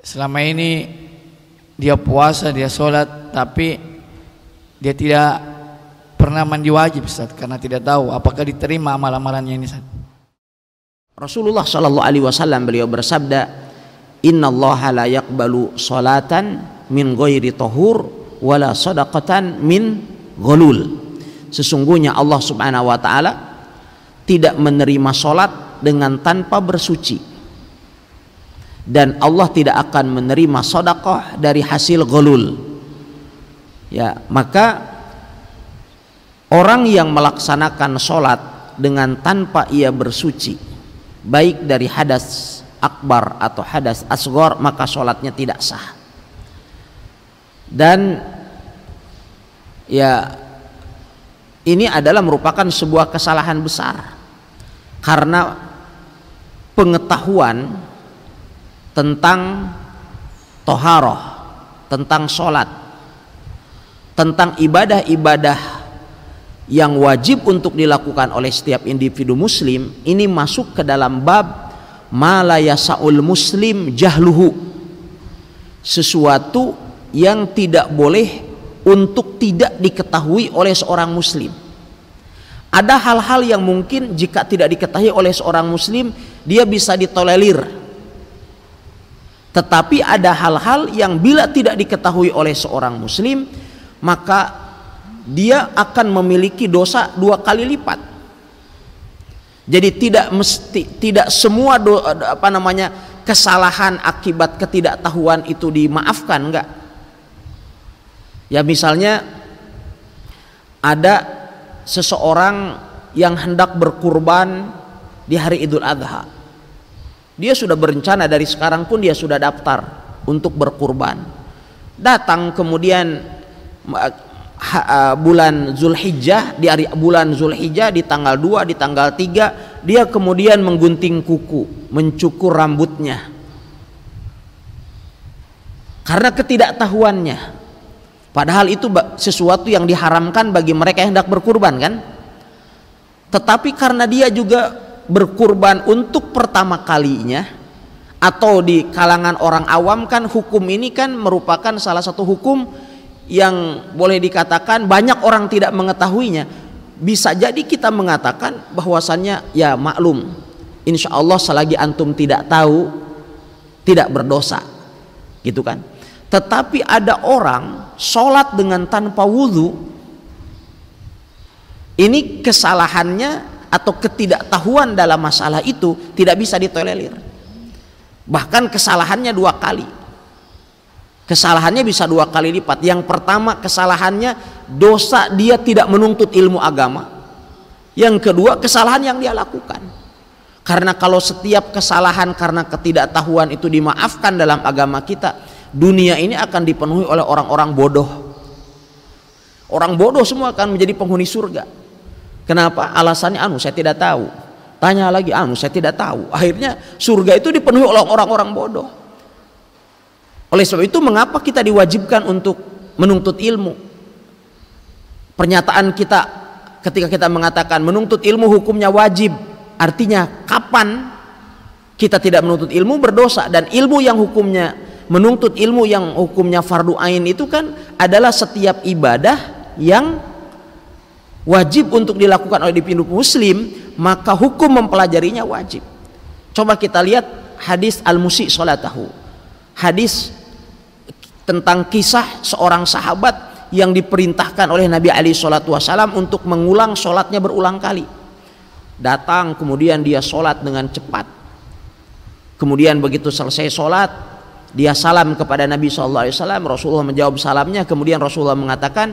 selama ini dia puasa, dia sholat, tapi dia tidak pernah mandi wajib, Ustaz, karena tidak tahu apakah diterima amal-amalannya ini, Ustaz. Rasulullah Shallallahu Alaihi Wasallam beliau bersabda, Inna Allah la yaqbalu salatan min ghairi tahur wala sadaqatan min ghalul. Sesungguhnya Allah Subhanahu wa taala tidak menerima salat dengan tanpa bersuci, dan Allah tidak akan menerima sedekah dari hasil ghalul. Ya, maka orang yang melaksanakan salat dengan tanpa ia bersuci, baik dari hadas akbar atau hadas asghar, maka sholatnya tidak sah. Dan ya, ini adalah merupakan sebuah kesalahan besar, karena pengetahuan tentang toharoh, tentang sholat, tentang ibadah-ibadah yang wajib untuk dilakukan oleh setiap individu muslim, ini masuk ke dalam bab ma la yasaul muslim jahluhu, sesuatu yang tidak boleh untuk tidak diketahui oleh seorang muslim. Ada hal-hal yang mungkin jika tidak diketahui oleh seorang muslim dia bisa ditolerir, tetapi ada hal-hal yang bila tidak diketahui oleh seorang muslim maka dia akan memiliki dosa 2 kali lipat. Jadi tidak semua kesalahan akibat ketidaktahuan itu dimaafkan, enggak. Ya, misalnya ada seseorang yang hendak berkurban di hari Idul Adha. Dia sudah berencana dari sekarang pun, dia sudah daftar untuk berkurban. Datang kemudian bulan Zulhijjah, di hari bulan Zulhijjah di tanggal 2, di tanggal 3 dia kemudian menggunting kuku, mencukur rambutnya karena ketidaktahuannya, padahal itu sesuatu yang diharamkan bagi mereka yang hendak berkurban, kan. Tetapi karena dia juga berkurban untuk pertama kalinya, atau di kalangan orang awam kan hukum ini kan merupakan salah satu hukum yang boleh dikatakan banyak orang tidak mengetahuinya. Bisa jadi kita mengatakan bahwasannya ya maklum, insya Allah selagi antum tidak tahu tidak berdosa, gitu kan. Tetapi ada orang sholat dengan tanpa wudhu, ini kesalahannya atau ketidaktahuan dalam masalah itu tidak bisa ditolerir. Bahkan kesalahannya 2 kali. Kesalahannya bisa 2 kali lipat. Yang pertama, kesalahannya dosa dia tidak menuntut ilmu agama. Yang kedua, kesalahan yang dia lakukan. Karena kalau setiap kesalahan karena ketidaktahuan itu dimaafkan dalam agama kita, dunia ini akan dipenuhi oleh orang-orang bodoh. Orang bodoh semua akan menjadi penghuni surga. Kenapa? Alasannya saya tidak tahu. Tanya lagi, saya tidak tahu. Akhirnya surga itu dipenuhi oleh orang-orang bodoh. Oleh sebab itu mengapa kita diwajibkan untuk menuntut ilmu? Pernyataan kita ketika kita mengatakan menuntut ilmu hukumnya wajib, artinya kapan kita tidak menuntut ilmu berdosa. Dan ilmu yang hukumnya, menuntut ilmu yang hukumnya fardu ain itu kan adalah setiap ibadah yang wajib untuk dilakukan oleh individu muslim, maka hukum mempelajarinya wajib. Coba kita lihat hadis al-musi sholatahu, hadis tentang kisah seorang sahabat yang diperintahkan oleh Nabi alaihi salatu wasallam untuk mengulang sholatnya berulang kali. Datang kemudian dia sholat dengan cepat, kemudian begitu selesai sholat dia salam kepada Nabi sallallahu alaihi wasallam. Rasulullah menjawab salamnya, kemudian Rasulullah mengatakan,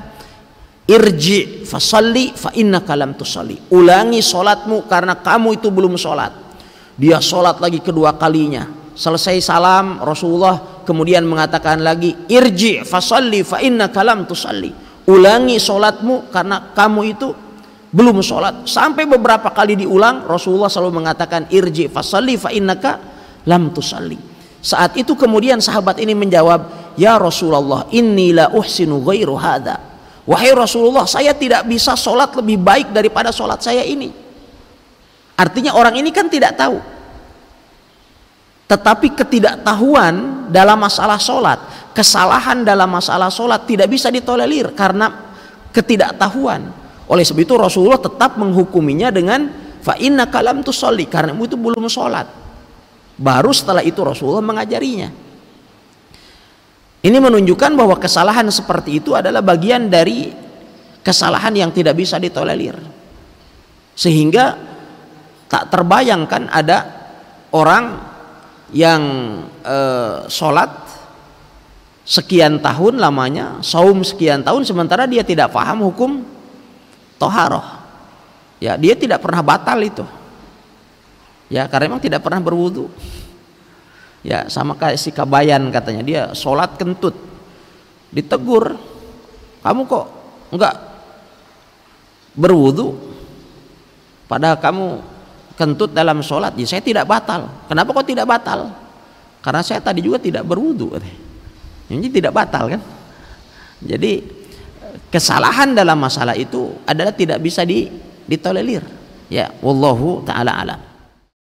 irji fasalli fa innaka lam tusalli, ulangi sholatmu karena kamu itu belum sholat. Dia sholat lagi kedua kalinya. Selesai salam, Rasulullah kemudian mengatakan lagi, irji fasalli fa innaka lam tusalli, ulangi sholatmu karena kamu itu belum sholat. Sampai beberapa kali diulang, Rasulullah selalu mengatakan irji fasalli fa innaka lam tusalli. Saat itu kemudian sahabat ini menjawab, ya Rasulullah, inni la uhsinu ghairu hadza. Wahai Rasulullah, saya tidak bisa sholat lebih baik daripada sholat saya ini. Artinya orang ini kan tidak tahu. Tetapi ketidaktahuan dalam masalah sholat, kesalahan dalam masalah sholat tidak bisa ditolerir karena ketidaktahuan. Oleh sebab itu Rasulullah tetap menghukuminya dengan fa innaka lam tusolli, karena itu belum sholat. Baru setelah itu Rasulullah mengajarinya. Ini menunjukkan bahwa kesalahan seperti itu adalah bagian dari kesalahan yang tidak bisa ditolerir. Sehingga tak terbayangkan ada orang yang sholat sekian tahun lamanya, saum sekian tahun, sementara dia tidak paham hukum toharoh. Ya, dia tidak pernah batal itu. Ya, karena memang tidak pernah berwudu. Ya, sama kayak si Kabayan katanya, dia sholat kentut, ditegur, kamu kok enggak berwudu padahal kamu kentut dalam sholat. Ya, saya tidak batal. Kenapa kok tidak batal? Karena saya tadi juga tidak berwudu. Ini tidak batal kan? Jadi kesalahan dalam masalah itu adalah tidak bisa ditolerir. Ya, wallahu taala alam.